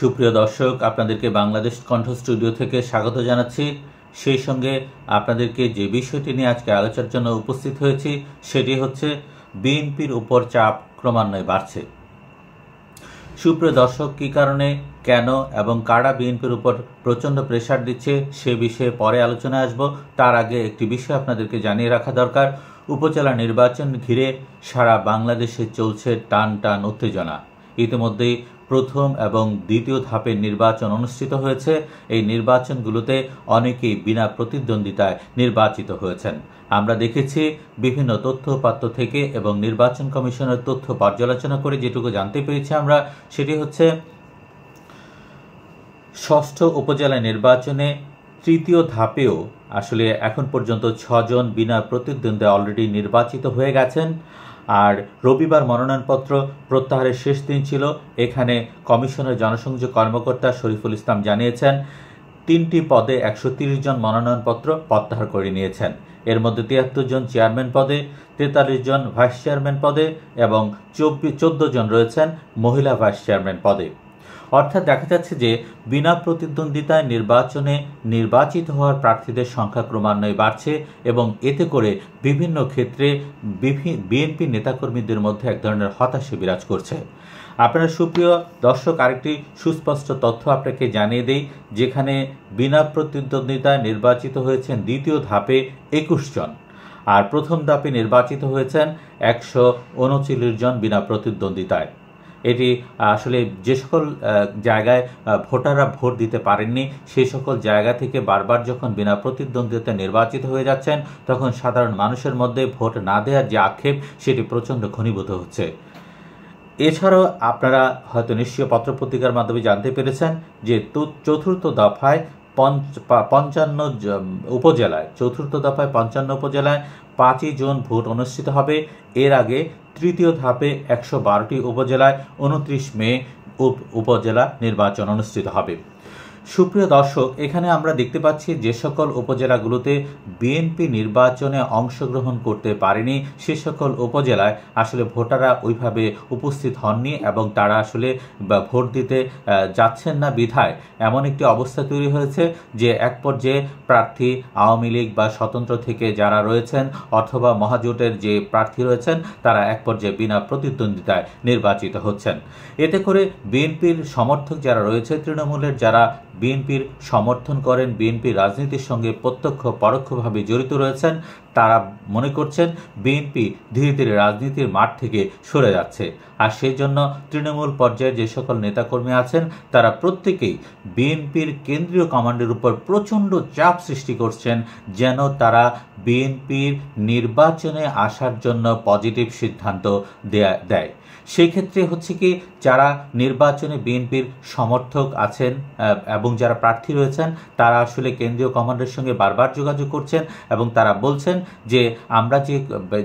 সুপ্রিয় দর্শক, আপনাদেরকে বাংলাদেশ কণ্ঠ স্টুডিও থেকে স্বাগত জানাচ্ছি। সেই সঙ্গে আপনাদেরকে যে বিষয়টি নিয়ে আজকে আলোচনার জন্য উপস্থিত হয়েছি সেটি হচ্ছে বিএনপির উপর চাপ ক্রমান্বয়ে বাড়ছে। সুপ্রিয় দর্শক, কী কারণে, কেন এবং কারা বিএনপির উপর প্রচণ্ড প্রেশার দিচ্ছে সে বিষয়ে পরে আলোচনায় আসব। তার আগে একটি বিষয় আপনাদেরকে জানিয়ে রাখা দরকার। উপজেলা নির্বাচন ঘিরে সারা বাংলাদেশে চলছে টান টান উত্তেজনা। ইতিমধ্যেই প্রথম এবং দ্বিতীয় ধাপের নির্বাচন অনুষ্ঠিত হয়েছে। এই নির্বাচনগুলোতে অনেকেই বিনা প্রতিদ্বন্দ্বিতায় নির্বাচিত হয়েছেন। আমরা দেখেছি বিভিন্ন তথ্যপাত্র থেকে এবং নির্বাচন কমিশনের তথ্য পর্যালোচনা করে যেটুকু জানতে পেরেছি আমরা, সেটি হচ্ছে ষষ্ঠ উপজেলা নির্বাচনে তৃতীয় ধাপেও আসলে এখন পর্যন্ত 6 জন বিনা প্রতিদ্বন্দ্বিতায় অলরেডি নির্বাচিত হয়ে গেছেন। আর রবিবার মনোনয়নপত্র প্রত্যাহারের শেষ দিন ছিল। এখানে কমিশনের জনসংযোগ কর্মকর্তা শরীফুল ইসলাম জানিয়েছেন 3টি পদে 130 জন মনোনয়নপত্র প্রত্যাহার করে নিয়েছেন। এর মধ্যে 73 জন চেয়ারম্যান পদে, 43 জন ভাইস চেয়ারম্যান পদে এবং 14 জন রয়েছেন মহিলা ভাইস চেয়ারম্যান পদে। অর্থাৎ দেখা যাচ্ছে যে বিনা প্রতিদ্বন্দ্বিতায় নির্বাচনে নির্বাচিত হওয়ার প্রার্থীদের সংখ্যা ক্রমান্বয়ে বাড়ছে এবং এতে করে বিভিন্ন ক্ষেত্রে বিএনপি নেতাকর্মীদের মধ্যে এক ধরনের হতাশা বিরাজ করছে। আপনারা সুপ্রিয় দর্শক, আরেকটি সুস্পষ্ট তথ্য আপনাকে জানিয়ে দেই, যেখানে বিনা প্রতিদ্বন্দ্বিতায় নির্বাচিত হয়েছেন দ্বিতীয় ধাপে 21 জন, আর প্রথম ধাপে নির্বাচিত হয়েছেন 139 জন বিনা প্রতিদ্বন্দ্বিতায়। এটি আসলে যে সকল জায়গায় ভোটাররা ভোট দিতে পারেননি সেই সকল জায়গা থেকে বারবার যখন বিনা প্রতিদ্বন্দ্বিতায় নির্বাচিত হয়ে যাচ্ছেন, তখন সাধারণ মানুষের মধ্যে ভোট না দেওয়ার যে আক্ষেপ সেটি প্রচণ্ড ঘনীভূত হচ্ছে। এছাড়াও আপনারা হয়তো নিশ্চয়ই পত্রপত্রিকার মাধ্যমে জানতে পেরেছেন যে চতুর্থ দফায় 55 উপজেলায় 5ই জুন ভোট অনুষ্ঠিত হবে। এর আগে তৃতীয় ধাপে 112টি উপজেলায় 29 মে উপজেলা নির্বাচন অনুষ্ঠিত হবে। সুপ্রিয় দর্শক, এখানে আমরা দেখতে পাচ্ছি যে সকল উপজেলাগুলোতে বিএনপি নির্বাচনে অংশগ্রহণ করতে পারেনি সে সকল উপজেলায় আসলে ভোটাররা ওইভাবে উপস্থিত হননি এবং তারা আসলে ভোট দিতে যাচ্ছেন না বিধায় এমন একটি অবস্থা তৈরি হয়েছে যে এক পর্যায়ে প্রার্থী আওয়ামী লীগ বা স্বতন্ত্র থেকে যারা রয়েছেন অথবা মহাজোটের যে প্রার্থী রয়েছেন তারা এক পর্যায়ে বিনা প্রতিদ্বন্দ্বিতায় নির্বাচিত হচ্ছেন। এতে করে বিএনপির সমর্থক যারা রয়েছে, তৃণমূলের যারা বিএনপির সমর্থন করেন, বিএনপির রাজনীতির সঙ্গে প্রত্যক্ষ পরোক্ষভাবে জড়িত রয়েছেন, তারা মনে করছেন বিএনপি ধীরে ধীরে রাজনীতির মাঠ থেকে সরে যাচ্ছে। আর সেই জন্য তৃণমূল পর্যায়ের যে সকল নেতাকর্মী আছেন তারা প্রত্যেকেই বিএনপির কেন্দ্রীয় কমান্ডের উপর প্রচণ্ড চাপ সৃষ্টি করছেন যেন তারা বিএনপির নির্বাচনে আসার জন্য পজিটিভ সিদ্ধান্ত দেয়। সেই ক্ষেত্রে হচ্ছে কি, যারা নির্বাচনে বিএনপির সমর্থক আছেন এবং যারা প্রার্থী রয়েছেন তারা আসলে কেন্দ্রীয় কমান্ডের সঙ্গে বারবার যোগাযোগ করছেন এবং তারা বলছেন যে আমরা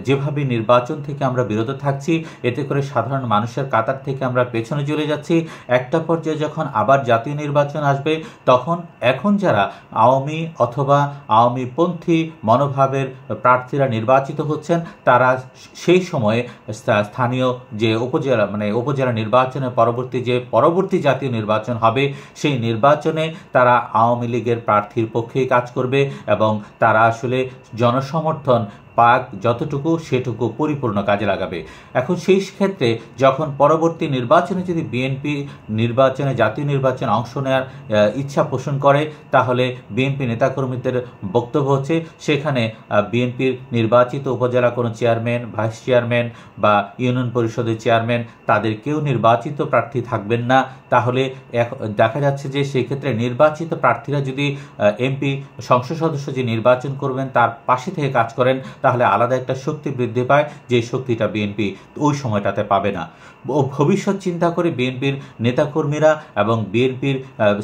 যেভাবে নির্বাচন থেকে আমরা বিরত থাকছি, এতে করে সাধারণ মানুষের কাতার থেকে আমরা পেছনে চলে যাচ্ছি। একটা পর্যায়ে যখন আবার জাতীয় নির্বাচন আসবে, তখন এখন যারা আওয়ামী অথবা আওয়ামীপন্থী মনোভাবের প্রার্থীরা নির্বাচিত হচ্ছেন, তারা সেই সময়ে স্থানীয় যে উপজেলা নির্বাচনের পরবর্তী জাতীয় নির্বাচন হবে, সেই নির্বাচনে তারা আওয়ামী লীগের প্রার্থীর পক্ষেই কাজ করবে এবং তারা আসলে জনসমর্থন পাক যতটুকু সেটুকু পরিপূর্ণ কাজে লাগাবে। এখন সেই ক্ষেত্রে যখন পরবর্তী নির্বাচনে যদি বিএনপি জাতীয় নির্বাচনে অংশ নেওয়ার ইচ্ছা পোষণ করে, তাহলে বিএনপি নেতাকর্মীদের বক্তব্য হচ্ছে সেখানে বিএনপির নির্বাচিত উপজেলা কোনো চেয়ারম্যান, ভাইস চেয়ারম্যান বা ইউনিয়ন পরিষদের চেয়ারম্যান তাদের কেউ নির্বাচিত প্রার্থী থাকবেন না। তাহলে দেখা যাচ্ছে যে সেই ক্ষেত্রে নির্বাচিত প্রার্থীরা যদি এমপি সংসদ সদস্য যে নির্বাচন করবেন তার পাশে থেকে কাজ করেন, তাহলে আলাদা একটা শক্তি বৃদ্ধি পায়, যে শক্তিটা বিএনপি ওই সময়টাতে পাবে না। ভবিষ্যৎ চিন্তা করে বিএনপির নেতাকর্মীরা এবং বিএনপির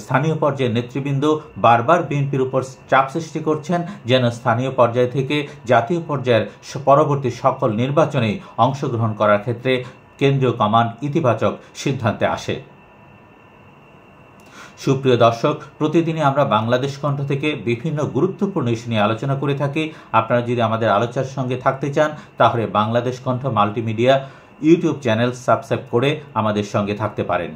স্থানীয় পর্যায়ের নেতৃবৃন্দ বারবার বিএনপির উপর চাপ সৃষ্টি করছেন যেন স্থানীয় পর্যায় থেকে জাতীয় পর্যায়ের পরবর্তী সকল নির্বাচনে অংশগ্রহণ করার ক্ষেত্রে কেন্দ্রীয় কমান্ড ইতিবাচক সিদ্ধান্তে আসে। সুপ্রিয় দর্শক, প্রতিদিনই আমরা বাংলাদেশ কণ্ঠ থেকে বিভিন্ন গুরুত্বপূর্ণ ইস্যু নিয়ে আলোচনা করে থাকি। আপনারা যদি আমাদের আলোচনার সঙ্গে থাকতে চান তাহলে বাংলাদেশ কণ্ঠ মাল্টিমিডিয়া ইউটিউব চ্যানেল সাবস্ক্রাইব করে আমাদের সঙ্গে থাকতে পারেন।